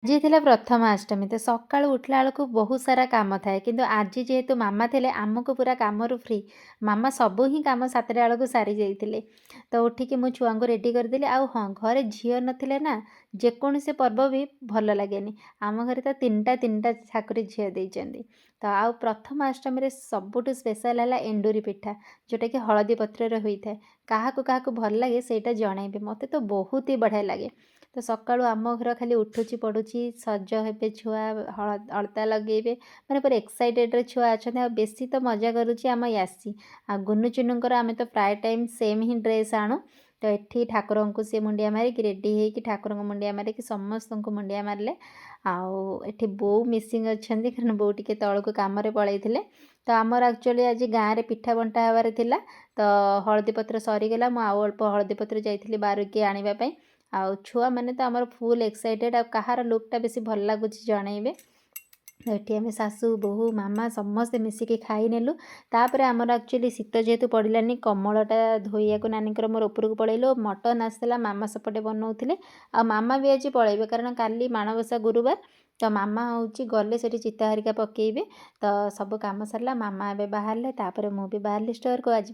ଆଜି ଥିଲା ପ୍ରଥମାଷ୍ଟମୀ ତ ସକାଳୁ ଉଠିଲା ବେଳକୁ ବହୁତ ସାରା କାମ ଥାଏ କିନ୍ତୁ ଆଜି ଯେହେତୁ ମାମା ଥିଲେ ଆମକୁ ପୁରା କାମରୁ ଫ୍ରି। ମାମା ସବୁ ହିଁ କାମ 7ଟା ବେଳକୁ ସାରି ଯାଇଥିଲେ। ତ ଉଠିକି ମୁଁ ଛୁଆଙ୍କୁ ରେଡ଼ି କରିଦେଲି ଆଉ ହଁ ଘରେ ଝିଅ ନଥିଲେ ନା ଯେକୌଣସି ପର୍ବ ବି ଭଲ ଲାଗେନି। ଆମ ଘରେ ତ ତିନିଟା ଠାକୁର ଝିଅ ଦେଇଛନ୍ତି। ତ ଆଉ ପ୍ରଥମାଷ୍ଟମୀରେ ସବୁଠୁ ସ୍ପେଶାଲ ହେଲା ଏଣ୍ଡୁରି ପିଠା ଯେଉଁଟାକି ହଳଦୀ ପତ୍ରରେ ହୋଇଥାଏ। କାହାକୁ କାହାକୁ ଭଲ ଲାଗେ ସେଇଟା ଜଣେଇବେ ମୋତେ ତ ବହୁତ ହି ବଢ଼ିଆ ଲାଗେ। ତ ସକାଳୁ ଆମ ଘର ଖାଲି ଉଠୁଛି ପଡ଼ୁଛି ସଜ ହେବେ ଛୁଆ ଅଳତା ଲଗେଇବେ ମାନେ ପୁରା ଏକ୍ସାଇଟେଡ଼ରେ ଛୁଆ ଅଛନ୍ତି। ଆଉ ବେଶୀ ତ ମଜା କରୁଛି ଆମ ୟାସି ଆଉ ଗୁନୁ ଚୁନୁଙ୍କର ଆମେ ତ ପ୍ରାୟ ଟାଇମ୍ ସେମ୍ ହିଁ ଡ୍ରେସ୍ ଆଣୁ। ତ ଏଠି ଠାକୁରଙ୍କୁ ସେ ମୁଣ୍ଡିଆ ମାରିକି ରେଡ଼ି ହେଇକି ଠାକୁରଙ୍କୁ ମୁଣ୍ଡିଆ ମାରିକି ସମସ୍ତଙ୍କୁ ମୁଣ୍ଡିଆ ମାରିଲେ। ଆଉ ଏଠି ବୋଉ ମିସିଂ ଅଛନ୍ତି କାରଣ ବୋଉ ଟିକେ ତଳକୁ କାମରେ ପଳେଇଥିଲେ। ତ ଆମର ଆକ୍ଚୁଆଲି ଆଜି ଗାଁରେ ପିଠା ବଣ୍ଟା ହେବାର ଥିଲା। ତ ହଳଦୀ ପତ୍ର ସରିଗଲା ମୁଁ ଆଉ ଅଳ୍ପ ହଳଦୀ ପତ୍ର ଯାଇଥିଲି ବାରୁକି ଆଣିବା ପାଇଁ। ଆଉ ଛୁଆମାନେ ତ ଆମର ଫୁଲ୍ ଏକ୍ସାଇଟେଡ଼୍ ଆଉ କାହାର ଲୁକ୍ଟା ବେଶୀ ଭଲ ଲାଗୁଛି ଜଣେଇବେ। ଏଠି ଆମେ ଶାଶୁ ବୋହୂ ମାମା ସମସ୍ତେ ମିଶିକି ଖାଇନେଲୁ। ତାପରେ ଆମର ଆକ୍ଚୁଆଲି ଶୀତ ଯେହେତୁ ପଡ଼ିଲାନି କମଳଟା ଧୋଇବାକୁ ନାନୀଙ୍କର ମୋର ଉପରକୁ ପଳେଇଲୁ। ମଟନ୍ ଆସିଥିଲା ମାମା ସେପଟେ ବନାଉଥିଲେ ଆଉ ମାମା ବି ଆଜି ପଳେଇବେ କାରଣ କାଲି ମାଣବସା ଗୁରୁବାର। ତ ମାମା ହେଉଛି ଗଲେ ସେଠି ଚିତା ହେରିକା ପକେଇବେ। ତ ସବୁ କାମ ସରିଲା ମାମା ଏବେ ବାହାରିଲେ ତାପରେ ମୁଁ ବି ବାହାରିଲି ଷ୍ଟୋରକୁ। ଆଜି